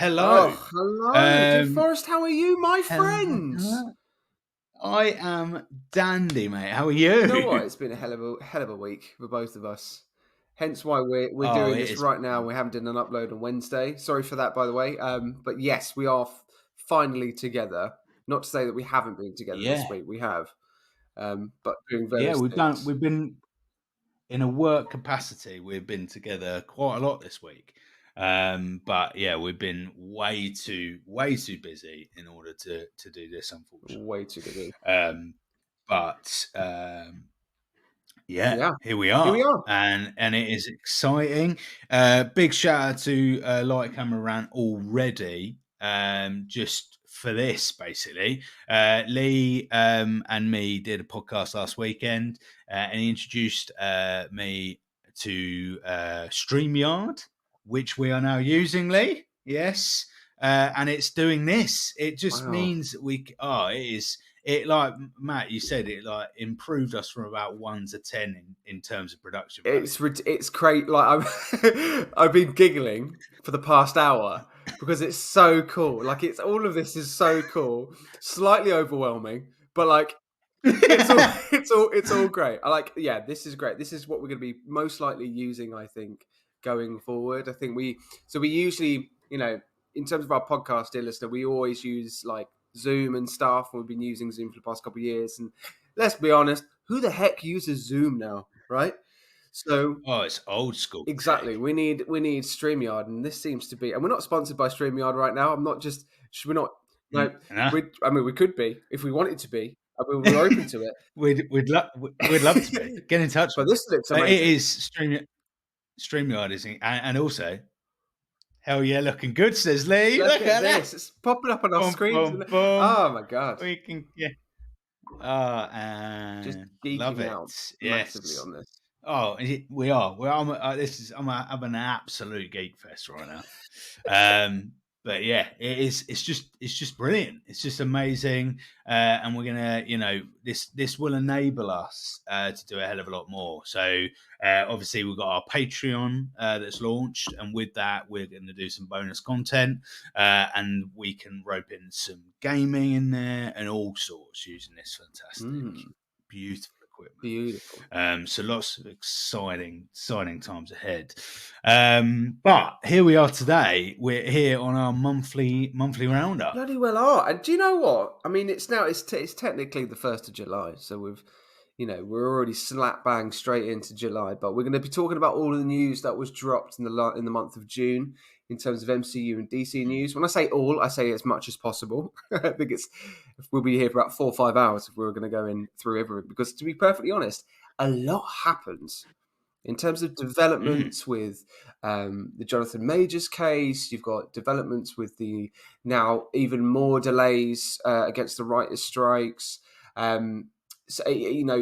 hello. Oh, hello, dear Um, Forrest. How are you, my hello, friends? hello. I am dandy, mate. How are You know what? you? It's been a hell of a week for both of us. Hence why we're Oh, doing it this is. right now. We haven't done an upload on Wednesday. Sorry for that, by the way. But yes, we are finally together. Not to say that we haven't been together this Yeah, week. We have, but doing yeah. various We've done. things. We've been in a work capacity. We've been together quite a lot this week. But yeah, we've been way too busy in order to do this, unfortunately. Way too busy. Um, but yeah, Yeah, here we here we are, are. and it is exciting. Big shout out to Light Camera Rant already. Just for this, basically, Lee and me did a podcast last weekend, and he introduced me to StreamYard, which we are now using. Lee, yes, and it's doing this. It just Wow. means it is it like Matt, you said it like improved us from about 1 to 10 in terms of production value. It's great. Like I've been giggling for the past hour because it's so cool. Like it's all of this is so cool. Slightly overwhelming, but like it's all it's all great. I like yeah, this is great. This is what we're going to be most likely using, I think, going forward. I think we usually, in terms of our podcast, dear listener, we always use like Zoom and stuff. We've been using Zoom for the past couple of years, and let's be honest, who the heck uses Zoom now, right? So Oh, it's old school exactly, tech. we need StreamYard, and this seems to be, and we're not sponsored by StreamYard right now. I'm not just we're not no, Nah, I mean we could be if we wanted to be. I mean we're open to we'd love to be. it. Get in touch But with this us. looks It amazing. is Streamyard is and also hell yeah, looking good, says Lee. Look Look at at that. this. It's popping up on our Boom, screens. boom, boom. Oh my god. We can get Just and love geeking it. out massively Yes. on this. Oh, we are. I'm an absolute geek fest right now. But yeah, it's just brilliant. It's just amazing, and we're gonna, this will enable us to do a hell of a lot more. So obviously we've got our Patreon that's launched, and with that we're going to do some bonus content, and we can rope in some gaming in there and all sorts using this fantastic, Mm, beautiful equipment. beautiful. So lots of exciting times ahead. But here we are today. We're here on our monthly roundup. Bloody well are. And do you know what? I mean, it's technically the 1st of July, so we're already slap bang straight into July. But we're going to be talking about all of the news that was dropped in the month of June in terms of MCU and DC news. When I say all, I say as much as possible. I think we'll be here for about 4 or 5 hours if we were going to go in through everything. Because to be perfectly honest, a lot happens. In terms of Mm. developments with the Jonathan Majors case, you've got developments with the now even more delays against the writers' strikes. So,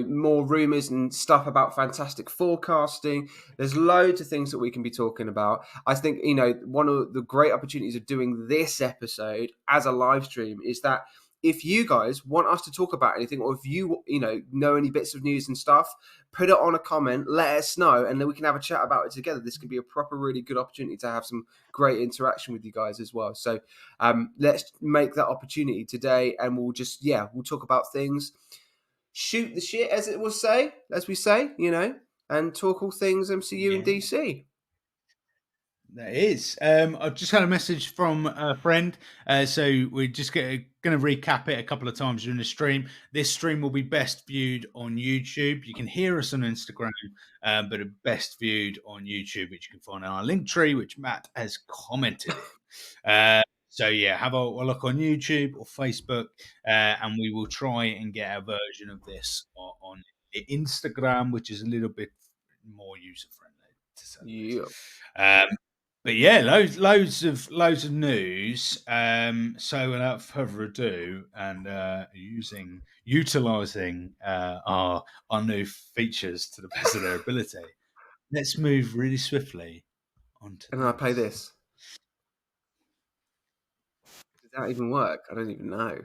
more rumors and stuff about fantastic forecasting. There's loads of things that we can be talking about. I think, one of the great opportunities of doing this episode as a live stream is that if you guys want us to talk about anything, or if you know any bits of news and stuff, put it on a comment, let us know, and then we can have a chat about it together. This can be a proper, really good opportunity to have some great interaction with you guys as well. So let's make that opportunity today, and we'll talk about things, shoot the shit, as we say, and talk all things MCU and Yeah, DC. that is. I've just had a message from a friend. So we're just going to recap it a couple of times during the stream. This stream will be best viewed on YouTube. You can hear us on Instagram, but best viewed on YouTube, which you can find on our link tree, which Matt has commented in. So yeah, have a look on YouTube or Facebook, and we will try and get a version of this on Instagram, which is a little bit more user friendly, to say the least. Yeah. But yeah, loads of news. So without further ado, and utilizing our new features to the best of their ability, let's move really swiftly onto And then I play this. this. Does that even work? I don't even know.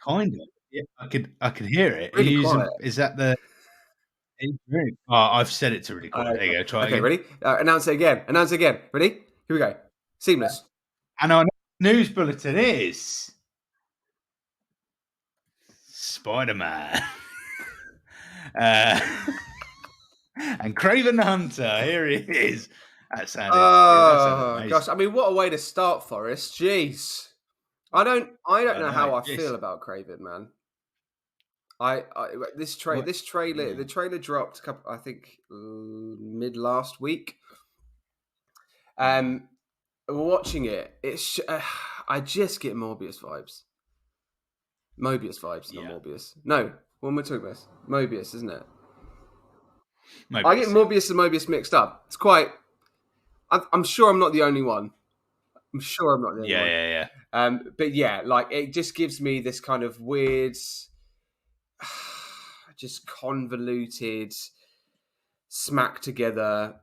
Kind of. Yeah, I could hear it. Are Really you quiet. using? Is that the? Oh, I've set it to really quiet. There you go. Try Okay, again. ready? Announce it again. Ready? Here we go. Seamless. And our news bulletin is Spider-Man. uh, and Kraven the Hunter. Here he is. That sounded Oh amazing. gosh, I mean, what a way to start, Forrest. Jeez, I don't I know know. how I Yes. feel about Craven, man. What? This trailer, Yeah. the trailer dropped a couple, I think, mid last week. Yeah. Um, watching it, I just get Morbius vibes. Mobius vibes, not Yeah. Morbius. No, what am I talking about? Mobius, isn't it? I get Mobius. Yeah. Morbius and Mobius mixed up. It's quite. I'm sure I'm not the only one. I'm sure I'm not the only Yeah. one. Yeah. Yeah. But yeah, like it just gives me this kind of weird, just convoluted, smack together.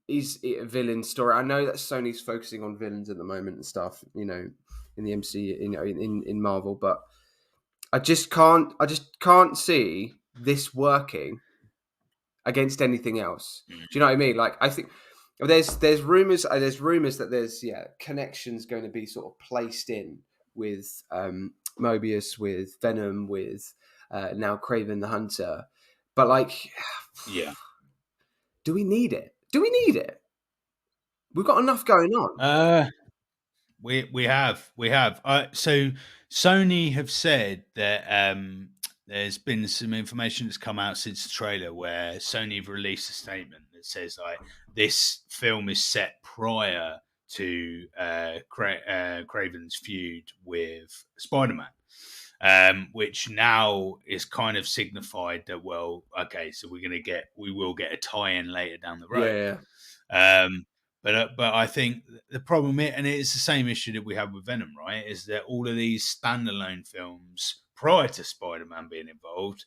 Is it a villain story? I know that Sony's focusing on villains at the moment and stuff, in the MC, in Marvel, but I just can't see this working against anything else. Do you know what I mean? Like, I think there's rumors that there's connections going to be sort of placed in with Mobius, with Venom, with now Kraven the Hunter, but like, Yeah. do we need it? Do we need it? We've got enough going on. We have. So Sony have said that there's been some information that's come out since the trailer where Sony have released a statement that says like this film is set prior to Craven's feud with Spider-Man. Which now is kind of signified that, well, okay, so we will get a tie-in later down the Yeah, road. yeah, Um, but I think the problem, and it's the same issue that we have with Venom, right? Is that all of these standalone films prior to Spider-Man being involved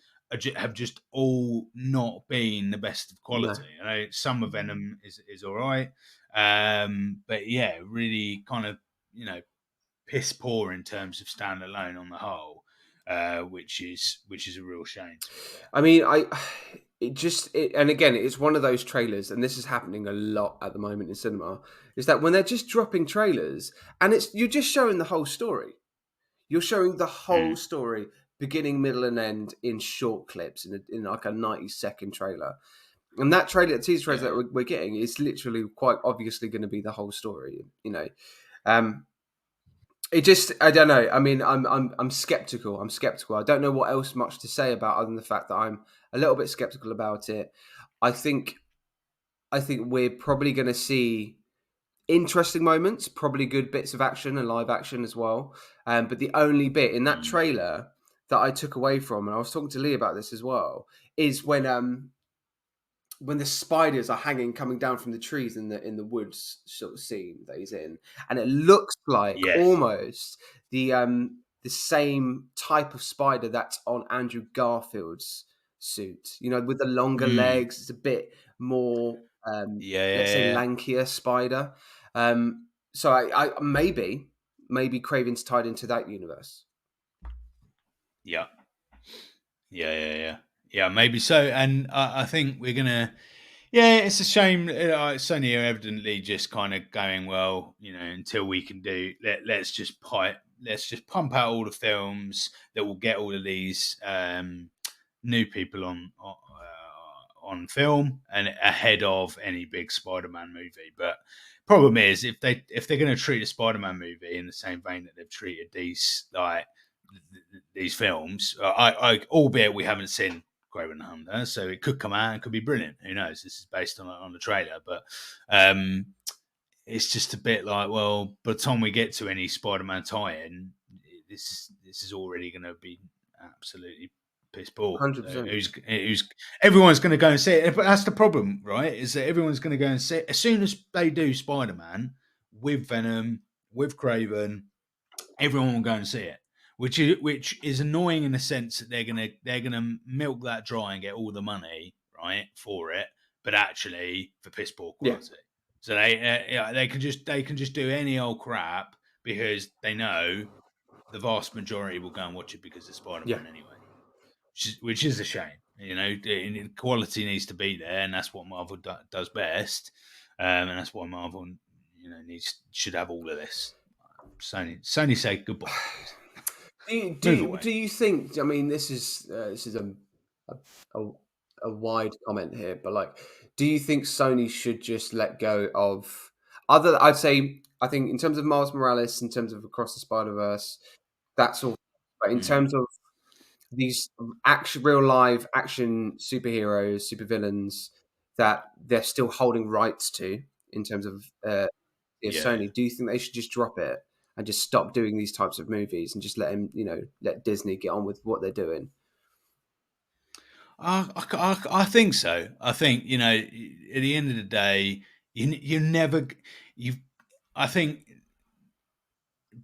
have just all not been the best of no. quality. I know some of Venom is all right, but yeah, really kind of piss poor in terms of standalone on the whole, which is a real shame. To be fair. I mean, and again, it's one of those trailers, and this is happening a lot at the moment in cinema. Is that when they're just dropping trailers, and you're just showing the whole story. You're showing the whole Mm, story, beginning, middle, and end in short clips in like a 90-second trailer. And that trailer, the teaser trailer yeah, that yeah. we're getting is literally quite obviously going to be the whole story. Um, it just, I don't know. I mean, I'm skeptical. I'm skeptical. I don't know what else much to say about other than the fact that I'm a little bit skeptical about it. I think I think we're probably going to see interesting moments, probably good bits of action and live action as well. But the only bit in that Mm, trailer that I took away from, and I was talking to Lee about this as well, is when the spiders are hanging, coming down from the trees in the woods sort of scene that he's in, and it looks like yes. almost the same type of spider that's on Andrew Garfield's suit. With the longer Mm, legs, it's a bit more, yeah, let's yeah, say, yeah. lankier spider. So I maybe Craven's tied into that universe. Yeah. Yeah, yeah, yeah, yeah. Maybe so, and I think we're gonna. Yeah, it's a shame. Sony are evidently just kind of going, well, until we can let's just pump out all the films that will get all of these new people on film and ahead of any big Spider-Man movie. But problem is, if they're going to treat a Spider-Man movie in the same vein that they've treated these films, albeit we haven't seen Kraven the Hunter, so it could come out and could be brilliant. Who knows? This is based on the trailer, but um, it's just a bit like, well, by the time we get to any Spider-Man tie-in, this is already going to be absolutely piss poor. So 100%. who's everyone's going to go and see it? But that's the problem, right? Is that everyone's going to go and see it as soon as they do Spider-Man with Venom, with Craven, everyone will go and see it, which is annoying in the sense that they're gonna milk that dry and get all the money right for it, but actually for piss poor Yeah, quality. So they can just do any old crap because they know the vast majority will go and watch it because of Spider yeah. Man anyway, which is a shame. The quality needs to be there, and that's what Marvel does best, and that's why Marvel should have all of this. Sony say goodbye, please. Do you, Move do, away. do you think? I mean, this is a, a a wide comment here, but like, do you think Sony should just let go of other? I'd say I think in terms of Miles Morales, in terms of Across the Spider Verse, that's all. But in Mm, terms of these action, real live action superheroes, supervillains that they're still holding rights to in terms of yeah. Sony, do you think they should just drop it and just stop doing these types of movies and just let him, let Disney get on with what they're doing? I think so. I think at the end of the day, you never you. I think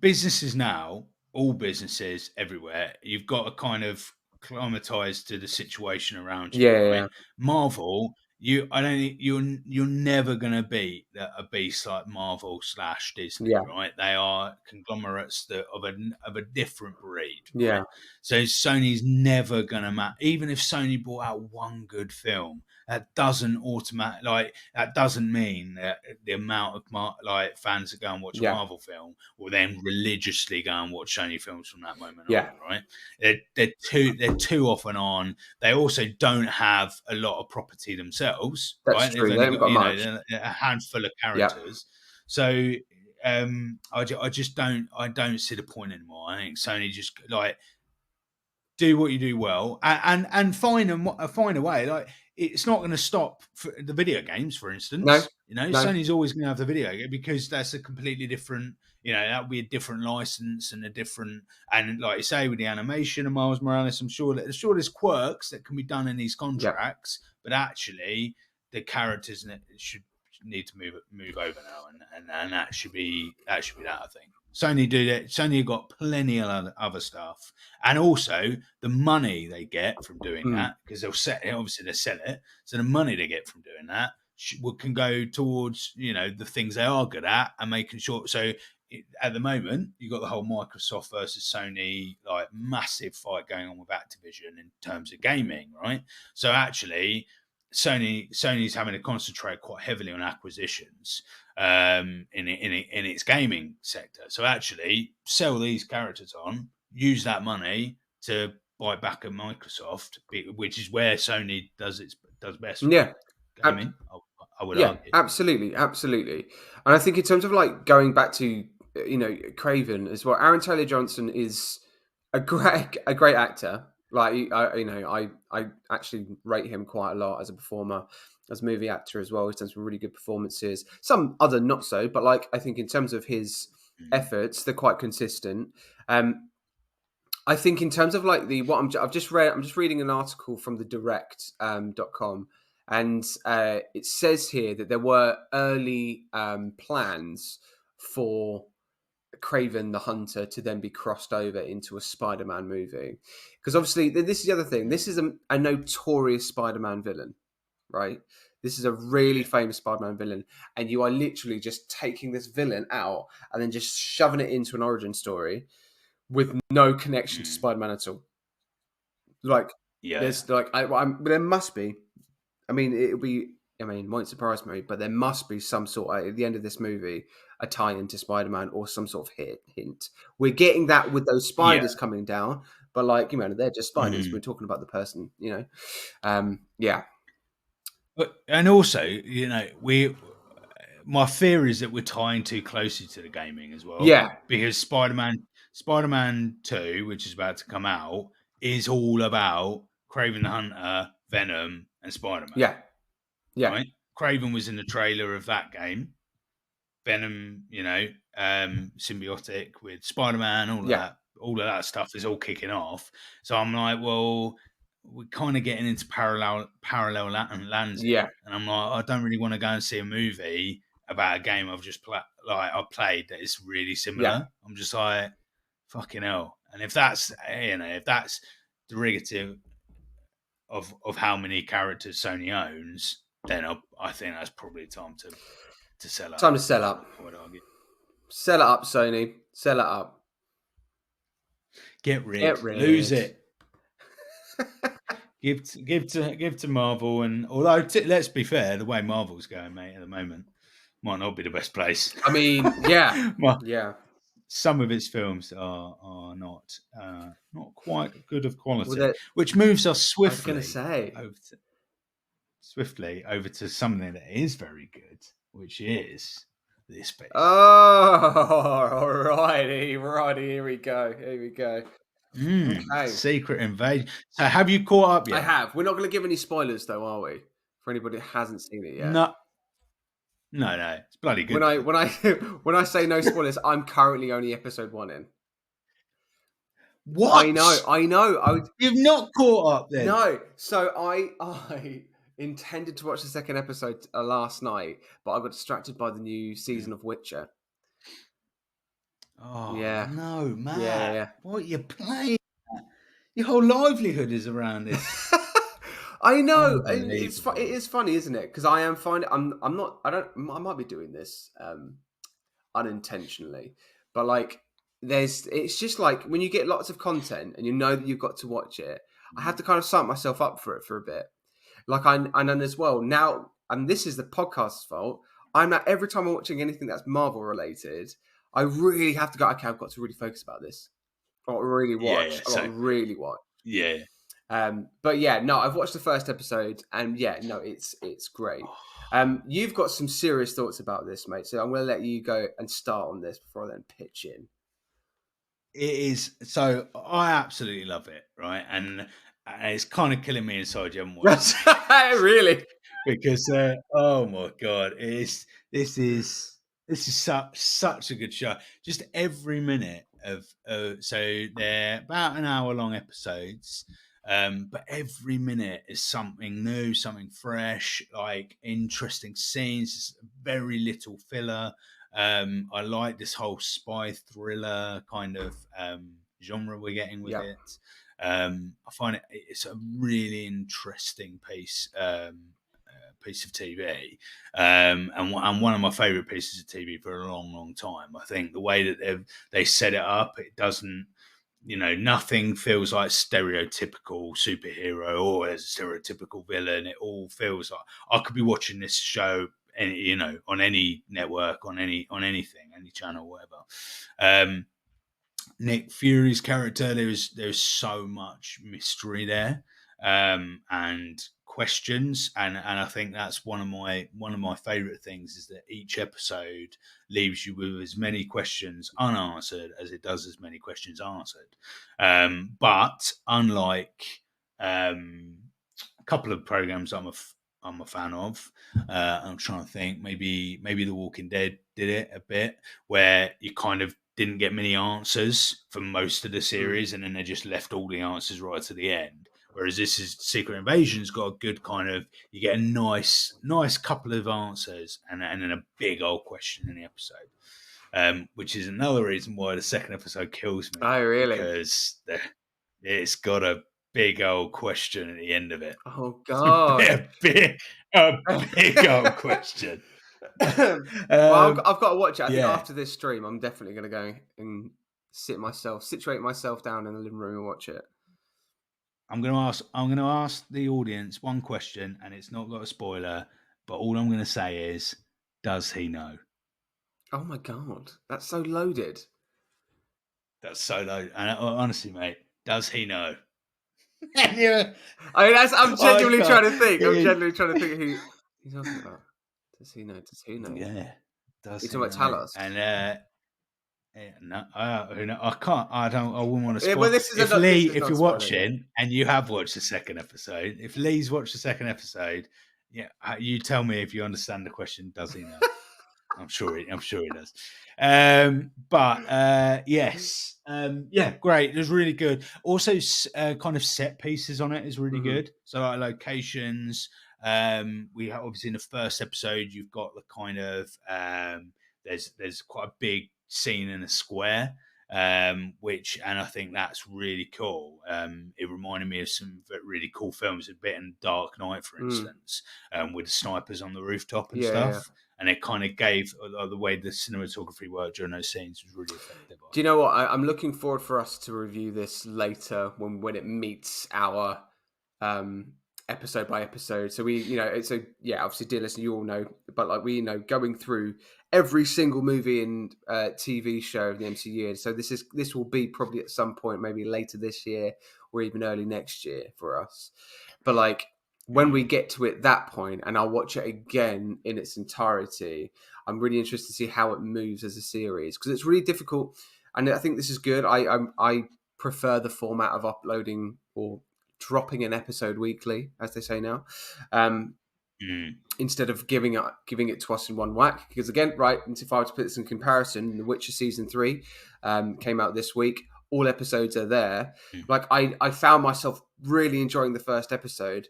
businesses now, all businesses everywhere, you've got to kind of climatize to the situation around you, Yeah, right? yeah, Marvel, I don't think you're never gonna beat a beast like Marvel slash Disney, yeah, right? They are conglomerates of a different breed, yeah, right? So Sony's never gonna even if Sony brought out one good film, that doesn't mean that the amount of like fans that go and watch a yeah, Marvel film will then religiously go and watch Sony films from that moment on, yeah. right? They're too often on. They also don't have a lot of property themselves, That's right? They've true. They only haven't got got much. a handful of Yeah. characters, so I just don't see the point anymore. I think Sony just like do what you do well and find a way. Like it's not going to stop for the video games, for No, instance. no. Sony's always going to have the video game because that's a completely different. That would be a different license and a different. And like you say, with the animation of Miles Morales, I'm sure there's quirks that can be done in these Yeah. contracts, but actually the characters should need to move over now, and that should be that. I think Sony do that. Sony got plenty of other stuff, and also the money they get from doing Mm. that because they'll set it. Obviously, they sell it, so the money they get from doing that can go towards the things they are good at and making sure. So at the moment, you've got the whole Microsoft versus Sony like massive fight going on with Activision in terms of gaming, right? So actually, Sony's having to concentrate quite heavily on acquisitions in its gaming sector. So actually, sell these characters on, use that money to buy back at Microsoft, which is where Sony does best from Yeah. a Ab- gaming. I would Yeah, argue. absolutely, absolutely. And I think in terms of like going back to Craven as well, Aaron Taylor Johnson is a great actor. Like I actually rate him quite a lot as a performer, as a movie actor as well. He's done some really good performances. Some other not so, but like I think in terms of his Mm, efforts, they're quite consistent. Um, I think in terms of like I'm just reading an article from the direct .com, and it says here that there were early plans for Kraven the Hunter to then be crossed over into a Spider-Man movie, because obviously this is the other thing. This mm, is a notorious Spider-Man villain, right? This is a really yeah, famous Spider-Man villain, and you are literally just taking this villain out and then just shoving it into an origin story with no connection to mm, Spider-Man at all. Like, yeah, there's like, there must be. I mean, it'll be. I mean, it won't surprise me, but there must be some sort at the end of this movie a tie into Spider-Man or some sort of hint. We're getting that with those yeah. spiders coming down, but like they're just spiders. We're Mm. talking about the person. Yeah, But and also, we my fear is that we're tying too closely to the gaming as well yeah, because Spider-Man 2, which is about to come out, is all about Kraven the Hunter, Venom, and Spider-Man, yeah, yeah, right? Kraven was in the trailer of that game. Venom, symbiotic with Spider-Man, yeah, all of that stuff is all kicking off. So I'm like, well, we're kind of getting into parallel lands here, yeah, and I'm like, I don't really want to go and see a movie about a game I've just I played that is really yeah. similar. I'm just like, fucking hell. And if that's derivative of how many characters Sony owns, then I think that's probably time to sell up. Time to sell up. I would argue. Sell it up, Sony. Sell it up. Get rid, Get lose rid. it. Give to Marvel, and although let's be fair, the way Marvel's going, mate, at the moment might not be the best place. I mean, yeah, Well, yeah. some of its films are not quite good of Well, quality, which moves us I was going to say. swiftly over to something that is very good, which is this piece. Oh, righty. Here we go. Okay. Secret Invasion. So, have you caught up I yet? have. We're not going to give any spoilers, though, are we? For anybody that hasn't seen it yet. No, no, it's bloody good. When I say no spoilers, I'm currently only episode 1 in. What? I know. You've not caught up then? No. So I intended to watch the second episode last night, but I got distracted by the new season of Witcher. Oh Yeah. no, Matt! Yeah. What are you playing? Your whole livelihood is around this. I know. It Unbelievable. is funny, isn't it? Because I am finding I'm not. I might be doing this unintentionally, but like it's just like when you get lots of content and you know that you've got to watch it. I have to kind of psych myself up for it for a bit. Like and then as well now, and this is the podcast's fault. I'm not every time I'm watching anything that's Marvel related, I really have to go. Okay, I've got to really focus about this. I've got to really watch. I've got to really watch. Yeah. But yeah, no, I've watched the first episode, and yeah, no, it's great. You've got some serious thoughts about this, mate. So I'm going to let you go and start on this before I then pitch in. It is. So I absolutely love it, right? And it's kind of killing me inside. You haven't watched it. Really? Because oh my god, this is such a good show. Just every minute of so they're about an hour long episodes, but every minute is something new, something fresh, like interesting scenes. Very little filler. I like this whole spy thriller kind of genre we're getting with it. I find it's a really interesting piece of TV, and one of my favourite pieces of TV for a long time. I think the way that they set it up, it doesn't, nothing feels like stereotypical superhero or as a stereotypical villain. It all feels like I could be watching this show, on any network, on anything, any channel, whatever. Nick Fury's character, there's so much mystery there, and questions, and I think that's one of my favorite things is that each episode leaves you with as many questions unanswered as it does as many questions answered. But unlike a couple of programs I'm a fan of, I'm trying to think, maybe The Walking Dead did it a bit, where you kind of didn't get many answers for most of the series, and then they just left all the answers right to the end. Whereas this is Secret Invasion's got a good kind of, you get a nice couple of answers and then a big old question in the episode, which is another reason why the second episode kills me. Oh, really? Because it's got a big old question at the end of it. Oh God, a big old question. Well, I've got to watch it. I think after this stream, I'm definitely going to go and situate myself down in the living room and watch it. I'm going to ask the audience one question, and it's not got a spoiler, but all I'm going to say is, does he know? Oh my God, that's so loaded. That's so loaded. And honestly, mate, does he know? I'm genuinely trying to think. I'm genuinely trying to think who he's talking about. Does he know? Yeah. Does he talking about Talos? And no, I can't. I wouldn't want to spoil. Well, if you're watching and you have watched the second episode, if Lee's watched the second episode, yeah, you tell me if you understand the question. Does he know? I'm sure he does. But yes, yeah, great. It was really good. Also, kind of set pieces on it is really good. So like locations. We have, obviously in the first episode, you've got the kind of there's quite a big scene in a square, which, and I think that's really cool. It reminded me of some really cool films, a bit in Dark Knight, for instance, with the snipers on the rooftop and stuff. Yeah. And it kind of gave the way the cinematography worked during those scenes was really effective. Do you know what? I'm looking forward for us to review this later when it meets our episode by episode. So we, so yeah, obviously, dear listener, you all know, but like we, going through every single movie and TV show of the MCU. So this will be probably at some point, maybe later this year or even early next year for us. But like when we get to it that point, and I'll watch it again in its entirety, I'm really interested to see how it moves as a series, because it's really difficult. And I think this is good. I prefer the format of uploading or dropping an episode weekly, as they say now, instead of giving it to us in one whack. Because again, right, if I were to put this in comparison, The Witcher season 3 came out this week. All episodes are there. Like I found myself really enjoying the first episode,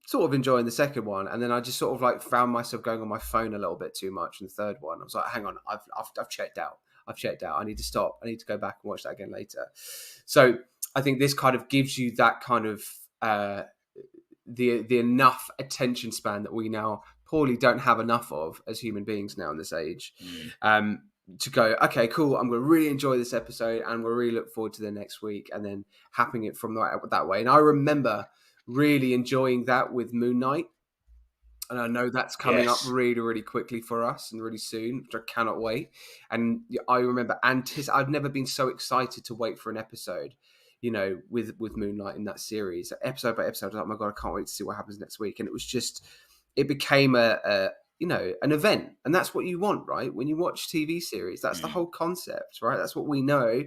sort of enjoying the second one, and then I just sort of like found myself going on my phone a little bit too much in the third one. I was like, hang on, I've checked out. I need to stop. I need to go back and watch that again later. So I think this kind of gives you that kind of the enough attention span that we now poorly don't have enough of as human beings now in this age. To go, okay, cool, I'm going to really enjoy this episode and we'll really look forward to the next week, and then happening it from that way. And I remember really enjoying that with Moon Knight. And I know that's coming up really, really quickly for us and really soon, which I cannot wait. And I remember I've never been so excited to wait for an episode, with Moon Knight in that series. Episode by episode, I was like, oh my God, I can't wait to see what happens next week. And it became an event. And that's what you want, right? When you watch TV series, that's the whole concept, right? That's what we know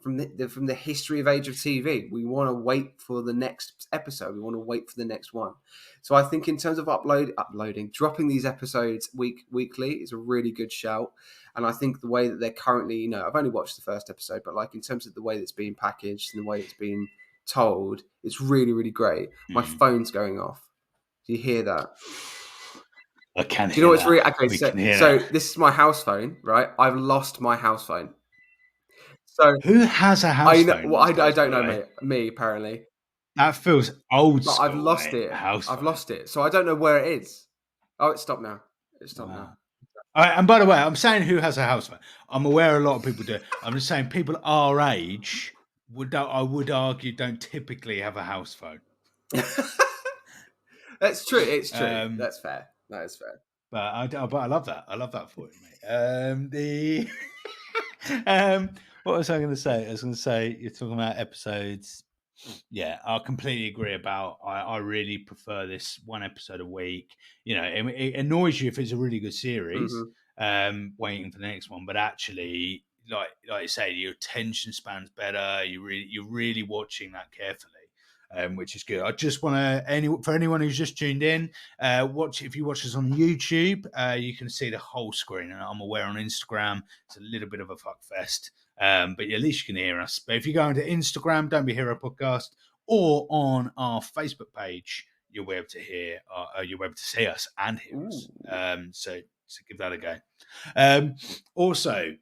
from the history of age of TV. We want to wait for the next episode. We want to wait for the next one. So I think in terms of dropping these episodes weekly is a really good shout. And I think the way that they're currently, I've only watched the first episode, but like in terms of the way that's being packaged and the way it's being told, it's really, really great. My phone's going off. Do you hear that? I can hear. Do you know what's really okay? So this is my house phone, right? I've lost my house phone. So who has a house phone? Well, I don't know, mate. Me, apparently. That feels old school. But I've lost it. I've lost it. So I don't know where it is. Oh, it's stopped now. It's stopped now. All right, and by the way, I'm saying who has a house phone. I'm aware a lot of people do. I'm just saying people our age I would argue don't typically have a house phone. That's true. It's true. That's fair. That is fair. But I love that. I love that for you, mate. What was I going to say? I was going to say you're talking about episodes. Yeah, I completely agree about. I really prefer this one episode a week. It annoys you if it's a really good series, waiting for the next one. But actually, like you say, your attention span's better. You're really watching that carefully, which is good. I just want to for anyone who's just tuned in, if you watch us on YouTube, you can see the whole screen. And I'm aware on Instagram it's a little bit of a fuck fest. But at least you can hear us. But if you go into Instagram, Don't Be Hero Podcast, or on our Facebook page, you'll be able to you'll be able to see us and hear us. So give that a go. Also,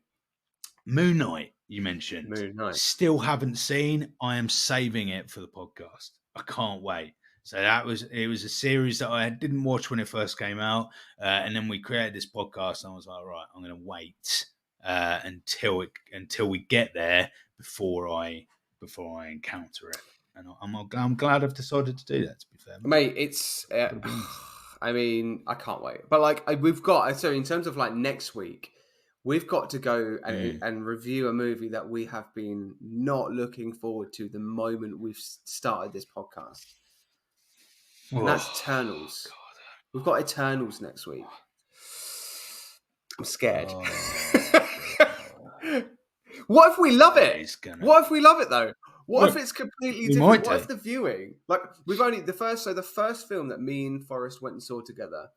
Moon Knight, you mentioned. Moon Knight. Still haven't seen. I am saving it for the podcast. I can't wait. So it was a series that I didn't watch when it first came out, and then we created this podcast, and I was like, right, I'm going to wait until we get there before I encounter it, and I'm glad I've decided to do that. To be fair, mate, it's. I mean, I can't wait. But like, we've got in terms of like next week, we've got to go and review a movie that we have been not looking forward to the moment we've started this podcast, and that's Eternals. God. We've got Eternals next week. I'm scared. What if we love it? What if we love it though? What if it's completely different? What if the viewing, like the first film that me and Forrest went and saw together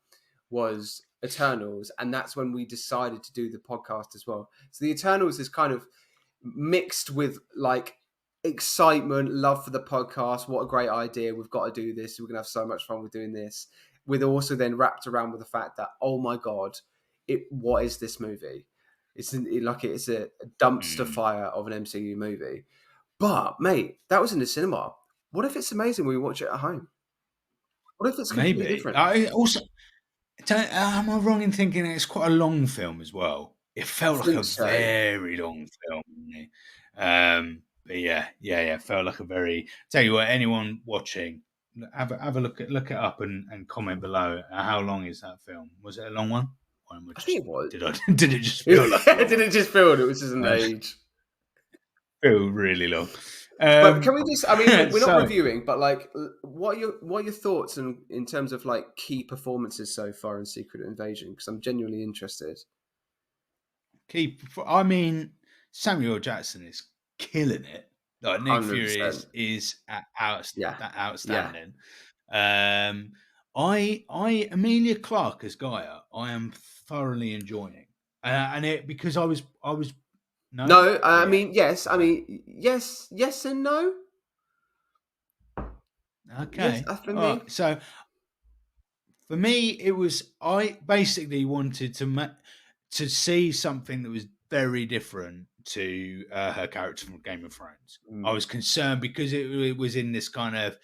was Eternals, and that's when we decided to do the podcast as well. So the Eternals is kind of mixed with like excitement, love for the podcast. What a great idea! We've got to do this. We're gonna have so much fun with doing this. With also then wrapped around with the fact that, oh my God, what is this movie? It's a dumpster fire of an MCU movie. But, mate, that was in the cinema. What if it's amazing when we watch it at home? What if it's completely different? Am I wrong in thinking it's quite a long film as well? It felt like a very long film. But yeah, felt like a very... Tell you what, anyone watching, have a look it up and comment below. How long is that film? Was it a long one? Or am I I just think it was. did it just feel like a long Did one? it just feel it was just an I age? feel really long. But can we just? I mean, we're not So reviewing, but like, what are your thoughts in terms of like key performances so far in Secret Invasion? Because I'm genuinely interested. I mean, Samuel Jackson is killing it. Like Nick Fury 100%. is Yeah, yeah. outstanding. Um, I Amelia Clark as Gaia, I am thoroughly enjoying, and it because I was no No, or I yeah. mean yes. I Okay, mean yes, yes and no. Yes, okay, for all me. right. So for me, it was I basically wanted to see something that was very different to her character from Game of Thrones. I Mm, was concerned because it was in this kind of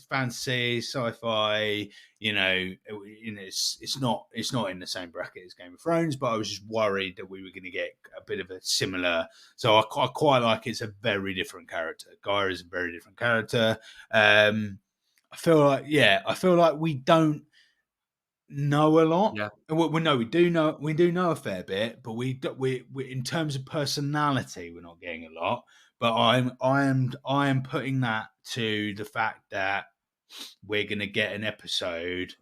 fantasy, sci-fi. It's not in the same bracket as Game of Thrones, but I was just worried that we were going to get a bit of a similar. So I quite like it's a very different character. Gaia is a very different character. I feel like we don't know a lot. yeah. Well, no, we do know a fair bit, but we in terms of personality, we're not getting a lot. But I am putting that to the fact that we're going to get an episode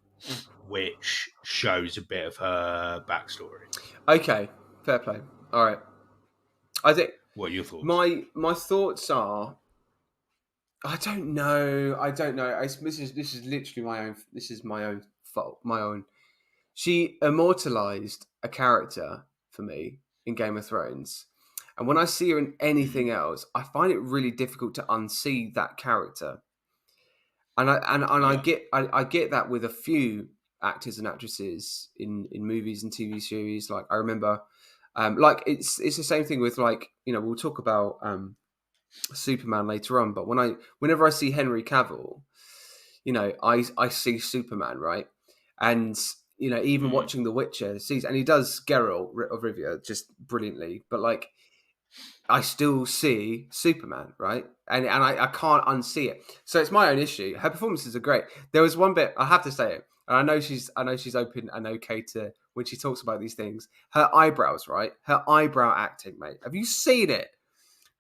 which shows a bit of her backstory. Okay, fair play. All right. I think What are your thoughts? my thoughts are. I don't know. I don't know. This is literally my own. This is my own fault. My own. She immortalized a character for me in Game of Thrones, and when I see her in anything Mm, else, I find it really difficult to unsee that character. And I yeah. get that with a few actors and actresses in movies and TV series. Like I remember, like it's the same thing with like we'll talk about Superman later on, but whenever I see Henry Cavill, I see Superman, right? And even Mm, watching The Witcher, sees and he does Geralt of Rivia just brilliantly, but like I still see Superman, right? And I can't unsee it. So it's my own issue. Her performances are great. There was one bit I have to say it, and I know she's open and okay to when she talks about these things. Her eyebrows, right? Her eyebrow acting, mate. Have you seen it?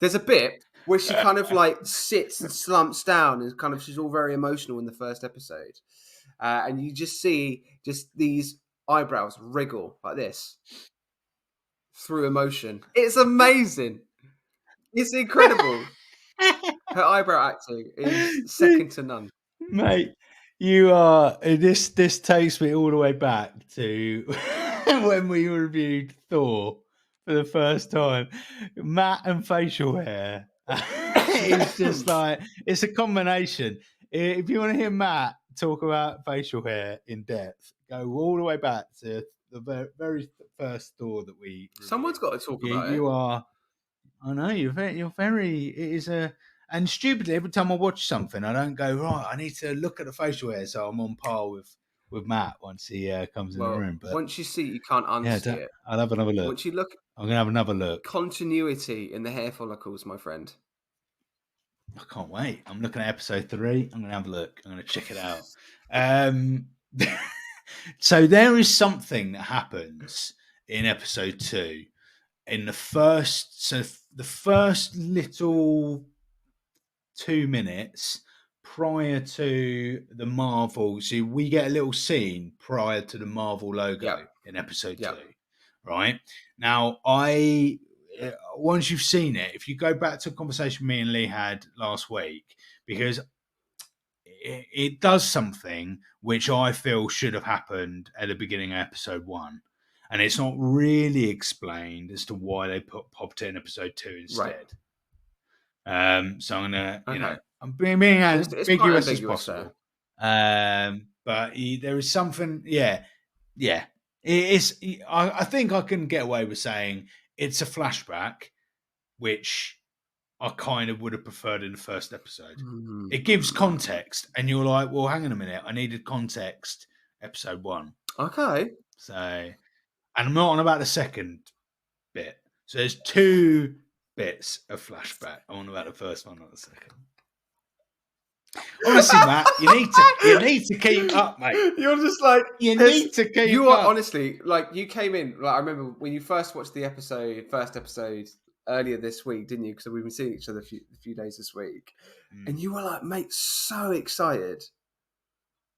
There's a bit where she kind of like sits and slumps down and kind of she's all very emotional in the first episode, and you just see just these eyebrows wriggle like this through emotion. It's amazing. It's incredible. Her eyebrow acting is second to none. Mate, you are this takes me all the way back to when we reviewed Thor for the first time. Matt and facial hair. It's just like it's a combination. If you want to hear Matt talk about facial hair in depth, go all the way back to the very first Thor that we Someone's reviewed. got to talk You, about it. you are I know you're very. It is a and stupidly every time I watch something, I don't go right. I need to look at the facial hair so I'm on par with Matt once he comes in the Well, room. But once you see it, you can't yeah, unsee it. I'll have another look. Once you look, I'm gonna have another look. continuity in the hair follicles, my friend. I can't wait. I'm looking at episode 3. I'm gonna have a look. I'm gonna check it out. Um, so there is something that happens in episode 2 in the first little 2 minutes prior to the Marvel. So we get a little scene prior to the Marvel Yep, logo in episode yep. 2, right? Now, once you've seen it, if you go back to a conversation me and Lee had last week, because it does something which I feel should have happened at the beginning of episode 1. And it's not really explained as to why they popped it in episode 2 Right. instead. So I'm gonna, Okay. I'm being So as it's quite ambiguous as ambiguous there. possible. But there is something, yeah. It's. I think I can get away with saying it's a flashback, which I kind of would have preferred in the first episode. It gives Hmm. context, and you're like, well, hang on a minute, I needed context. Episode 1, Okay. so and I'm not on about the second bit. So there's 2 bits of flashback. I'm on about the first one, not the second. Honestly, Matt, you need to keep up, mate. You're just like, You need to keep you are up. honestly like, you came in. Like, I remember when you first watched the first episode earlier this week, didn't you? Because we've been seeing each other a few days this week, and Mm. you were like, mate, so excited.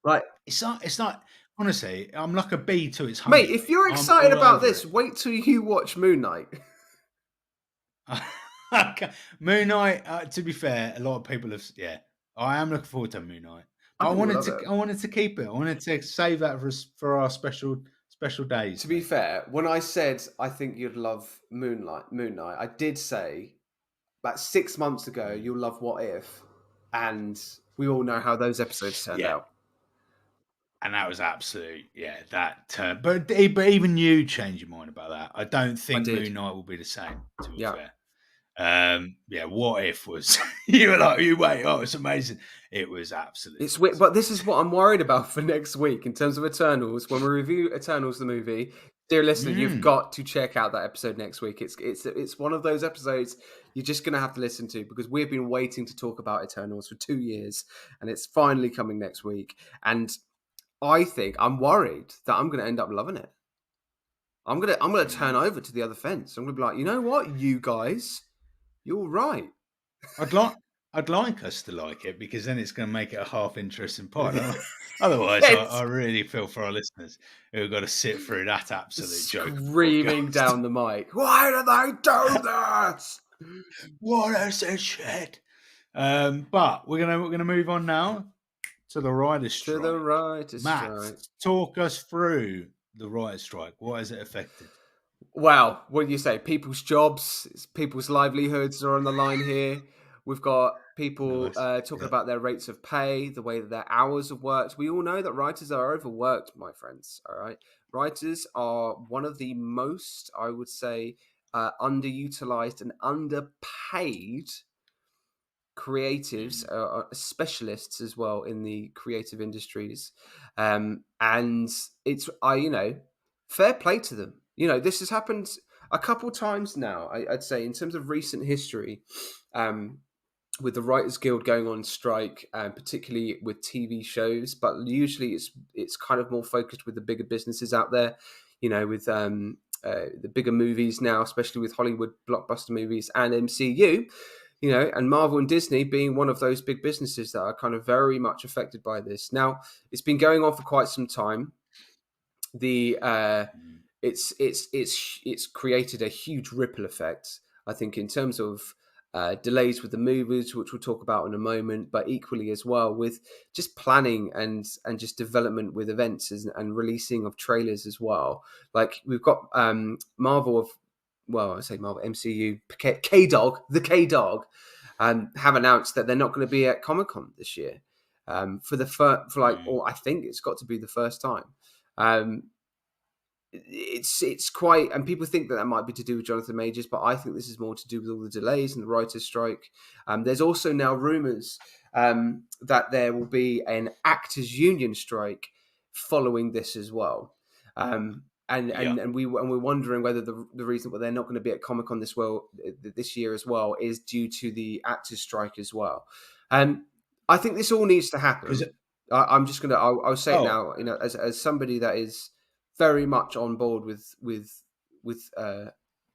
Like, It's not. Honestly, I'm like a bee to its mate, honey, if mate. you're I'm excited all about over this, it. wait till you watch Moon Knight. Okay. Moon Knight. To be fair, a lot of people have. Yeah, I am looking forward to Moon Knight, I but I think you'll wanted love to. it. I wanted to keep it. I wanted to save that for our special To days, be mate. fair, when I said I think you'd love Moon Knight, I did say about 6 months ago Mm. you'll love What If, and we all know how those episodes turned Yeah, out. and that was absolute. Yeah, that. But even you changed your mind about that. I don't I think did. Moon Knight will be the same. To be Yeah. fair. Yeah, what if was you were like, you wait, oh, it's amazing. It was absolutely It's weird, awesome. but this is what I'm worried about for next week in terms of Eternals. When we review Eternals, the movie, dear listener, you've Mm, got to check out that episode next week. It's one of those episodes you're just going to have to listen to, because we've been waiting to talk about Eternals for 2 years, and it's finally coming next week. And I think I'm worried that I'm going to end up loving it. I'm gonna turn mm. over to the other fence. I'm gonna be like, you know what, you guys, you're right. I'd like I'd like us to like it because then it's going to make it a half interesting part. Otherwise, I It's really feel for our listeners who've got to sit through that absolute joke of a screaming podcast. down the mic. Why did they do this? What is this shit? But we're gonna move on now to the writer's To the strike. right is Matt, strike. talk us through the writer's strike. What has it affected? Well, what do you say? People's jobs, people's livelihoods are on the line here. We've got people Nice. talking Yeah. about their rates of pay, the way that their hours have worked. We all know that writers are overworked, my friends. All right. Writers are one of the most, I would say, underutilized and underpaid creatives, Mm. specialists as well in the creative industries, and it's fair play to them. This has happened a couple times now. I'd say in terms of recent history, um, with the Writers Guild going on strike, particularly with TV shows, but usually it's kind of more focused with the bigger businesses out there. With the bigger movies now, especially with Hollywood blockbuster movies and MCU, and Marvel and Disney being one of those big businesses that are kind of very much affected by this. Now, it's been going on for quite some time. The Mm. it's created a huge ripple effect, I think, in terms of delays with the movies, which we'll talk about in a moment, but equally as well with just planning and just development with events and releasing of trailers as well. Like, we've got Marvel of, well, I say Marvel, MCU, K Dog, the K Dog, have announced that they're not going to be at Comic Con this year, for Mm. or I think it's got to be the first time. Um, it's quite, and people think that might be to do with Jonathan Majors, but I think this is more to do with all the delays and the writers' strike. There's also now rumours that there will be an actors' union strike following this as well. Yeah. And we're wondering whether the reason why they're not going to be at Comic Con this year as well is due to the actors' strike as well. I think this all needs to Because happen. I'm just gonna. I'll say it oh, now. As somebody that is very much on board with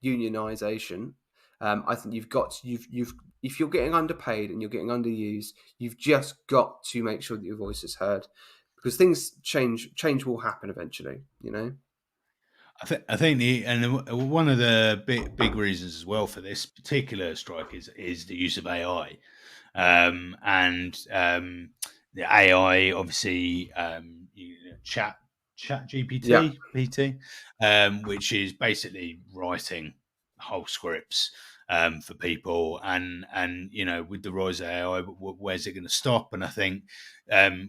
unionization. I think you've if you're getting underpaid and you're getting underused, you've just got to make sure that your voice is heard, because things change will happen eventually. I think one of the big reasons as well for this particular strike is the use of AI, and the AI obviously chat Yeah, GPT PT, which is basically writing whole scripts for people, and with the rise of AI, where's it going to stop? And I think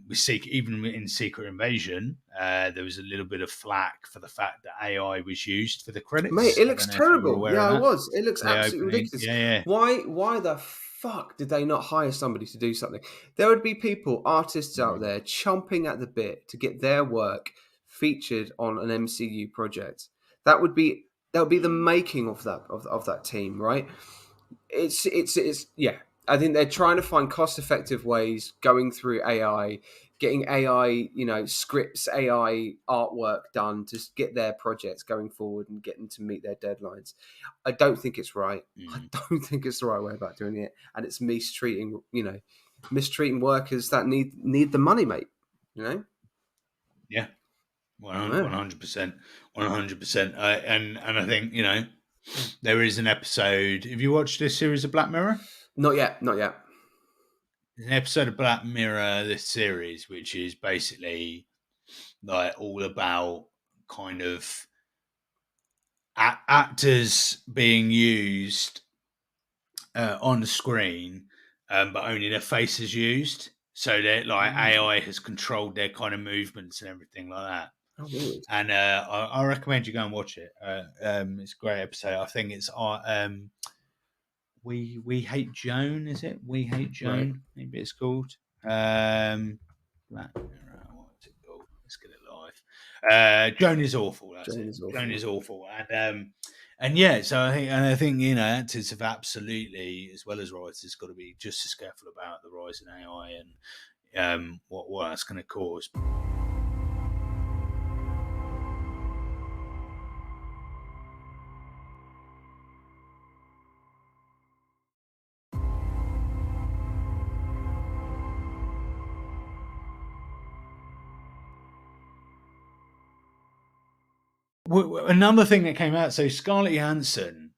we see even in Secret Invasion, there was a little bit of flack for the fact that AI was used for the mate, credits. it I looks don't know if you were terrible. aware Yeah, of I that was. It looks for the absolutely opening. ridiculous. Yeah, yeah. Why the fuck did they not hire somebody to do something? There would be people, artists out Mm, there, chomping at the bit to get their work featured on an MCU project. That would be the mm, making of that team, right? It's yeah. I think they're trying to find cost-effective ways going through AI, getting AI, scripts, AI artwork done to get their projects going forward and get them to meet their deadlines. I don't think it's right. I don't think it's the right way about doing it, and it's mistreating workers that need the money, mate. Yeah, Yeah. 100%, 100%. And I think there is an episode. Have you watched this series of Black Mirror? Not yet. Not yet. There's an episode of Black Mirror, this series, which is basically like all about kind of actors being used on the screen, but only their face is used. So that like AI has controlled their kind of movements and everything like that. Oh, weird. And I recommend you go and watch it. It's a great episode. I think it's we hate Joan. Is it We Hate Joan? Right. Maybe it's called. Black Mirror. What's it called? Let's get it live. Joan is awful. That's Joan it. is awful. Joan is awful. And yeah, so I think actors have absolutely, as well as writers, got to be just as careful about the rise in AI and what that's going to cause. Another thing that came out, so Scarlett Johansson,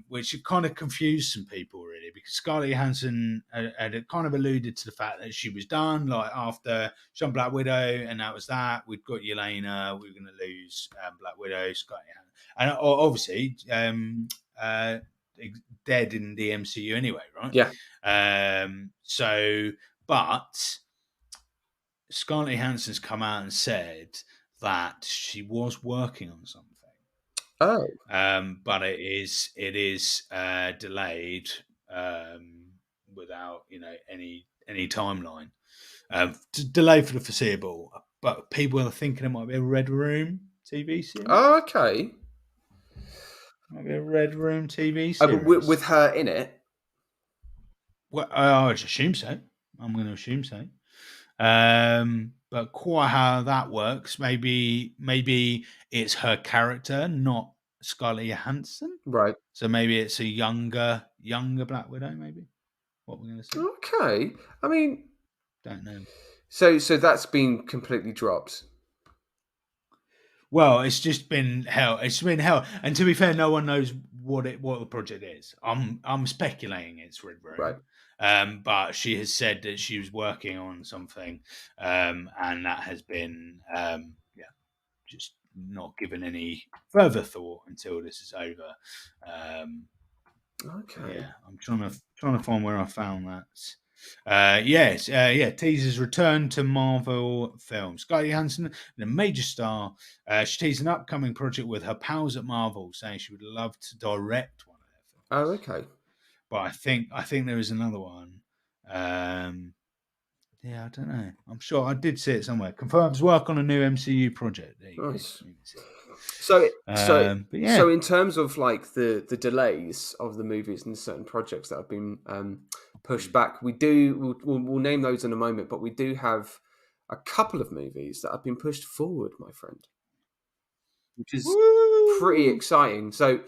which kind of confused some people really, because Scarlett Johansson had kind of alluded to the fact that she was done, like after she done Black Widow, and that was that. We'd got Yelena, we were going to lose Black Widow, Scarlett Johansson, and obviously dead in the MCU anyway, right? Yeah. But Scarlett Johansson's come out and said that she was working on something. Oh. But it is delayed without any timeline. Delayed for the foreseeable. But people are thinking it might be a Red Room TV series. Oh, okay. Might be a Red Room TV series with her in it. Well, I would assume so. I'm going to assume so. But quite how that works, maybe it's her character, not Scarlett Johansson. Right. So maybe it's a younger Black Widow. Maybe what we're going to say. Okay. I mean, don't know. So that's been completely dropped. Well, it's just been hell. It's been hell, and to be fair, no one knows what the project is. I'm speculating it's Red Room. Right. But she has said that she was working on something, and that has been, just not given any further thought until this is over. Okay. Yeah, I'm trying to find where I found that. Yes, teasers return to Marvel films. Scarlett Johansson, the major star, she teased an upcoming project with her pals at Marvel, saying she would love to direct one of their films. Oh, okay. But I think there is another one. Yeah, I don't know. I'm sure I did see it somewhere. Confirms work on a new MCU project. There you nice. Go. So in terms of like the delays of the movies and certain projects that have been pushed back, we'll name those in a moment, but we do have a couple of movies that have been pushed forward, my friend, which is pretty exciting. So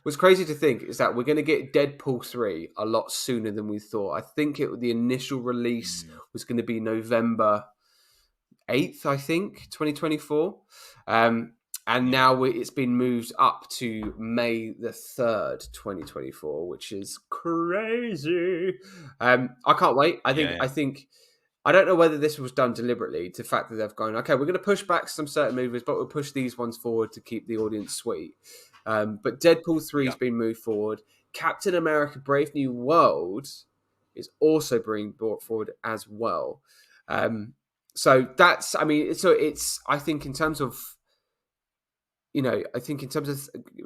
what's crazy to think is that we're going to get Deadpool 3 a lot sooner than we thought. I think the initial release was going to be November 8th, I think, 2024. And now it's been moved up to May the 3rd, 2024, which is crazy. I can't wait. I think I don't know whether this was done deliberately, to the fact that they've gone, okay, we're going to push back some certain movies, but we'll push these ones forward to keep the audience sweet. But Deadpool 3 has been moved forward. Captain America Brave New World is also being brought forward as well. So that's, I mean, I think in terms of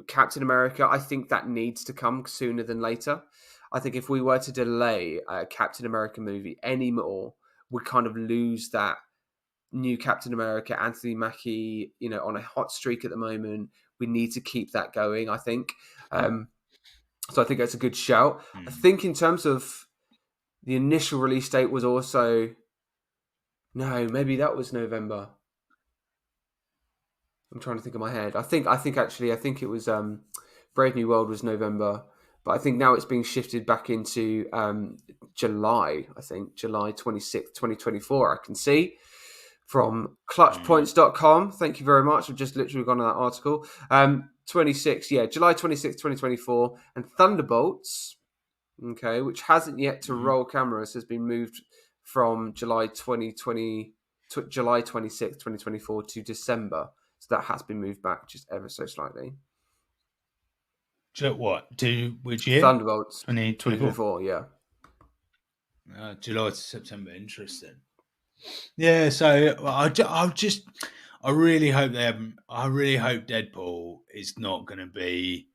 Captain America, I think that needs to come sooner than later. I think if we were to delay a Captain America movie anymore, we kind of lose that new Captain America, Anthony Mackie, on a hot streak at the moment. We need to keep that going, I think. So I think that's a good shout. I think in terms of The initial release date was also no, maybe that was November. I'm trying to think of my head. I think it was Brave New World was November, but I think now it's being shifted back into July. I think July 26th, 2024. I can see from clutchpoints.com. Thank you very much. I've just literally gone to that article. 26, yeah, July 26th, 2024. And Thunderbolts, okay, which hasn't yet to Mhm. roll cameras, has been moved from July 2020 to July 26th, 2024 to December. So that has been moved back just ever so slightly. What? To which year? Thunderbolts 2024. 2024, yeah. July to September. Interesting. Yeah. So I really hope they haven't. I really hope Deadpool is not going to be.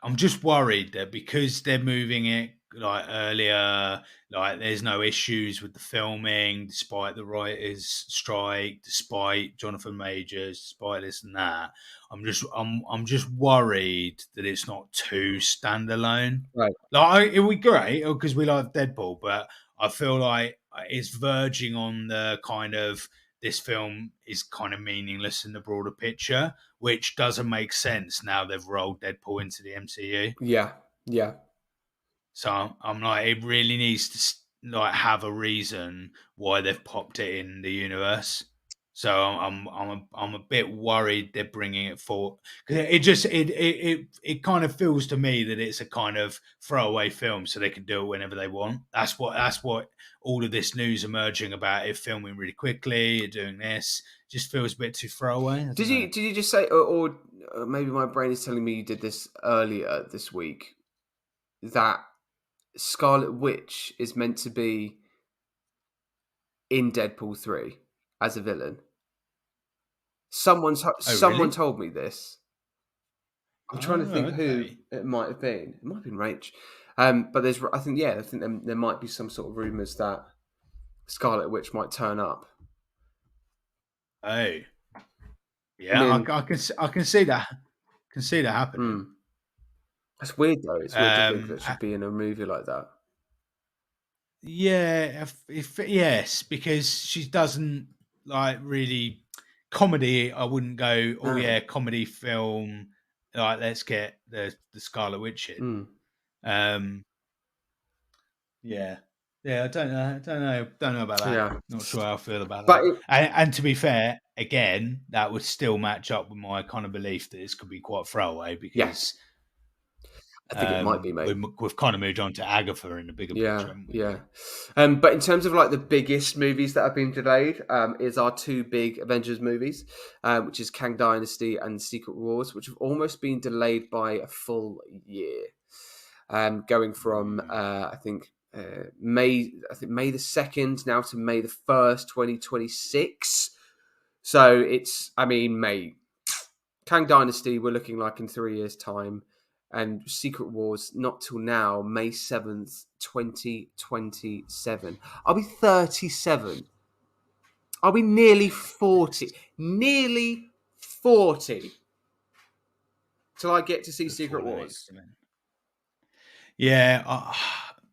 I'm just worried that because they're moving it like earlier, like there's no issues with the filming, despite the writers' strike, despite Jonathan Majors, despite this and that. I'm just worried that it's not too standalone. Right. Like it would be great because we like Deadpool, but I feel like it's verging on the kind of this film is kind of meaningless in the broader picture, which doesn't make sense now they've rolled Deadpool into the MCU. Yeah. Yeah. So I'm like, it really needs to like have a reason why they've popped it in the universe. So I'm a bit worried they're bringing it forward because it kind of feels to me that it's a kind of throwaway film, so they can do it whenever they want. That's what all of this news emerging about it filming really quickly, doing this just feels a bit too throwaway. I don't know. Did you just say, or maybe my brain is telling me you did this earlier this week, that Scarlet Witch is meant to be in Deadpool 3 as a villain? Oh Someone really? told me this. I'm trying to Oh think who okay. it might have been. It might have been Rach. But I think there might be some sort of rumors that Scarlet Witch might turn up. Oh I yeah, mean, I can see that. Can see that happening. hmm. That's weird though. It's weird to think Um, that she'd be in a movie like that. yeah, if yes, because she doesn't like really comedy. I wouldn't go, oh No. yeah, comedy film. Like let's get the Scarlet Witch in. Hmm. Um, yeah, yeah. Don't know about that. Yeah. Not sure how I feel about But that. And to be fair, again, that would still match up with my kind of belief that this could be quite throwaway yeah, because I think it might be, mate. we've kind of moved on to Agatha in the bigger picture, Yeah, haven't we? yeah. But in terms of like the biggest movies that have been delayed, is our two big Avengers movies, which is Kang Dynasty and Secret Wars, which have almost been delayed by a full year. Going from Mm, I think May the 2nd now to May the 1st, 2026. So it's, I mean, May Kang Dynasty, we're looking like in 3 years' time. And Secret Wars, not till now, May 7th, 2027. I'll be 37. I'll be nearly Christ. 40. Nearly 40 till I get to see Secret Before the next Wars. event. Yeah,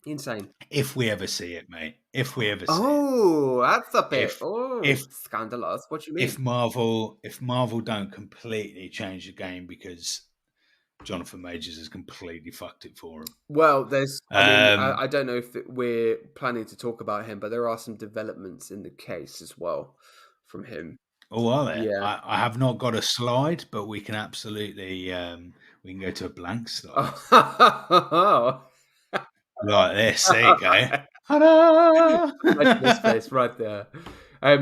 Insane. if we ever see it, mate. If we ever see it. Oh, that's a bit. If Oh, if scandalous. What do you mean? if Marvel don't completely change the game because Jonathan Majors has completely fucked it for him. Well, Um, I don't know if we're planning to talk about him, but there are some developments in the case as well from him. oh, are there? Yeah. I have not got a slide, but we can absolutely we can go to a blank slide Oh. like this. There you go. Ta-da! Imagine this face right there. I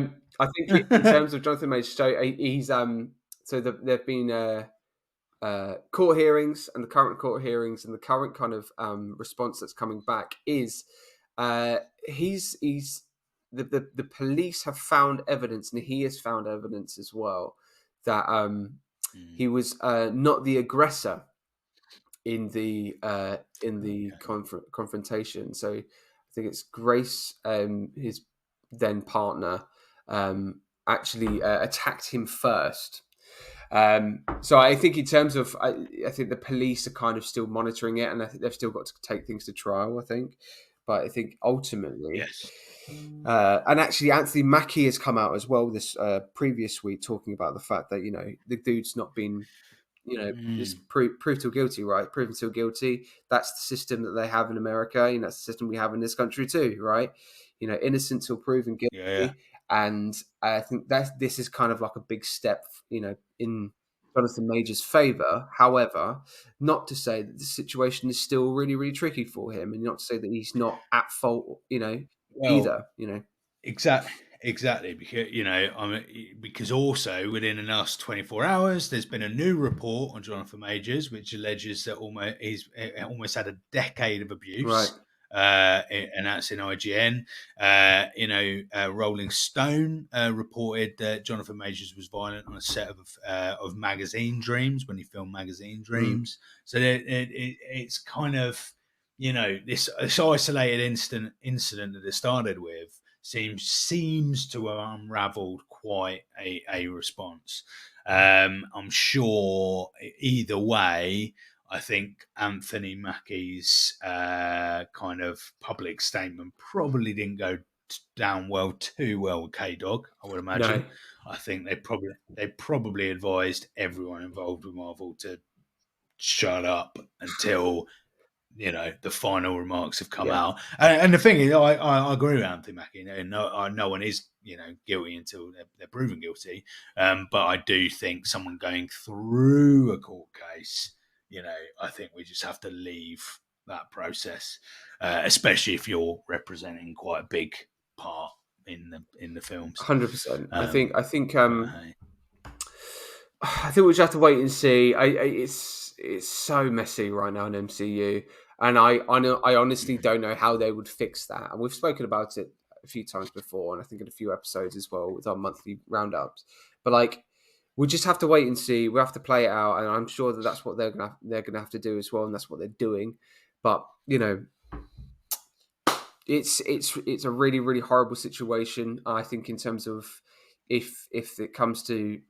think in terms of Jonathan Majors, so he's there've been court hearings, and the current court hearings and the current kind of response that's coming back is he's the police have found evidence, and he has found evidence as well, that Mm, he was not the aggressor in the okay. confrontation. So I think it's Grace, his then partner, actually attacked him first. So I think in terms of, I think the police are kind of still monitoring it, and I think they've still got to take things to trial. I think, But I think ultimately, Yes. and actually Anthony Mackie has come out as well this previous week talking about the fact that the dude's not been is proved till guilty, right? Proven till guilty. That's the system that they have in America. That's the system we have in this country too, right? Innocent till proven Yeah. guilty. And I think this is kind of like a big step, in Jonathan Major's favour. However, not to say that the situation is still really, really tricky for him, and not to say that he's not at fault, Well, either. exactly, because also within the last 24 hours, there's been a new report on Jonathan Majors, which alleges that he's almost had a decade of Right. abuse. And that's in IGN. Rolling Stone reported that Jonathan Majors was violent on a set of Magazine Dreams when he filmed Magazine Dreams. So it's kind of this isolated incident that it started with seems to have unravelled quite a response. I'm sure either way, I think Anthony Mackie's kind of public statement probably didn't go down too well with K Dog. I would imagine. No. I think they probably advised everyone involved with Marvel to shut up until the final remarks have come Yeah. out. And the thing is, I agree with Anthony Mackie. No one is guilty until they're proven guilty. But I do think someone going through a court case, I think we just have to leave that process, especially if you're representing quite a big part in the films. 100%. I think Hey. I think we just have to wait and see. It's so messy right now in MCU, and I honestly don't know how they would fix that. And we've spoken about it a few times before, and I think in a few episodes as well with our monthly roundups. But we just have to wait and see. We have to play it out, and I'm sure that that's what they're gonna have to do as well, and that's what they're doing. But it's a really, really horrible situation. I think in terms of if it comes to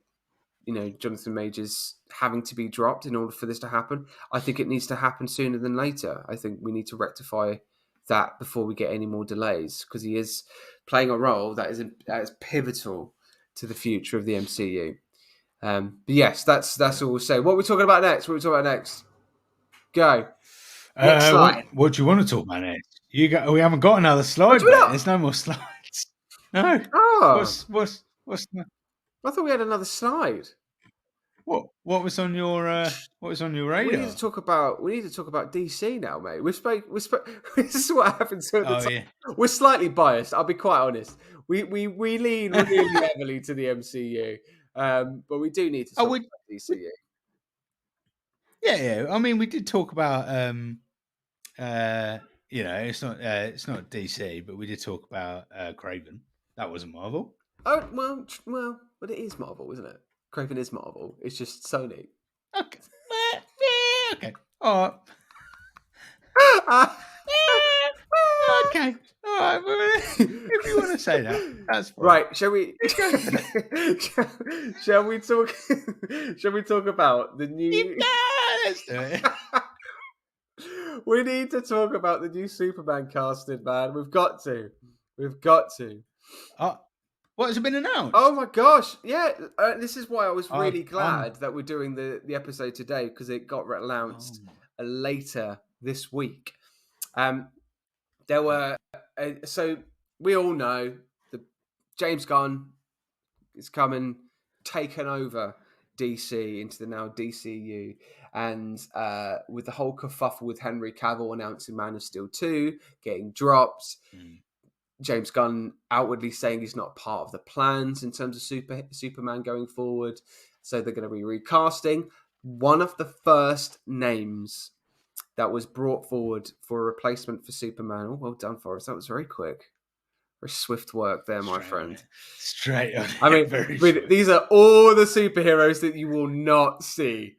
Jonathan Majors having to be dropped in order for this to happen, I think it needs to happen sooner than later. I think we need to rectify that before we get any more delays, because he is playing a role that is pivotal to the future of the MCU. But yes, that's all we'll say. What are we talking about next? Go. Next slide. What do you want to talk about next? We haven't got another slide, do we mate. not? There's no more slides. No. Oh, What's I thought we had another slide. what was on your radar? We need to talk about DC now, mate. This is what happens at the time. Yeah. We're slightly biased. I'll be quite honest. We lean really heavily to the MCU, but we do need to talk about DCU. Yeah. I mean, we did talk about it's not DC, but we did talk about Kraven. That wasn't Marvel. Oh well, but it is Marvel, isn't it? Kraven is Marvel. It's just Sony. Okay. Okay. All right. Okay. All right. If you want to say that, that's fine. Right. Shall we? Shall we talk? Shall we talk about the new? Let's do it. We need to talk about the new Superman casting, man. We've got to. What has it been announced? Oh my gosh! Yeah, this is why I was really glad that we're doing the episode today, because it got announced later this week. There were so we all know that James Gunn is coming, taken over DC into the now DCU, and with the whole kerfuffle with Henry Cavill announcing Man of Steel 2 getting dropped. James Gunn outwardly saying he's not part of the plans in terms of Superman going forward. So they're going to be recasting. One of the first names that was brought forward for a replacement for Superman. Oh, well done, Forrest. That was very quick. Very swift work there, my friend. Straight on. I mean, these are all the superheroes that you will not see.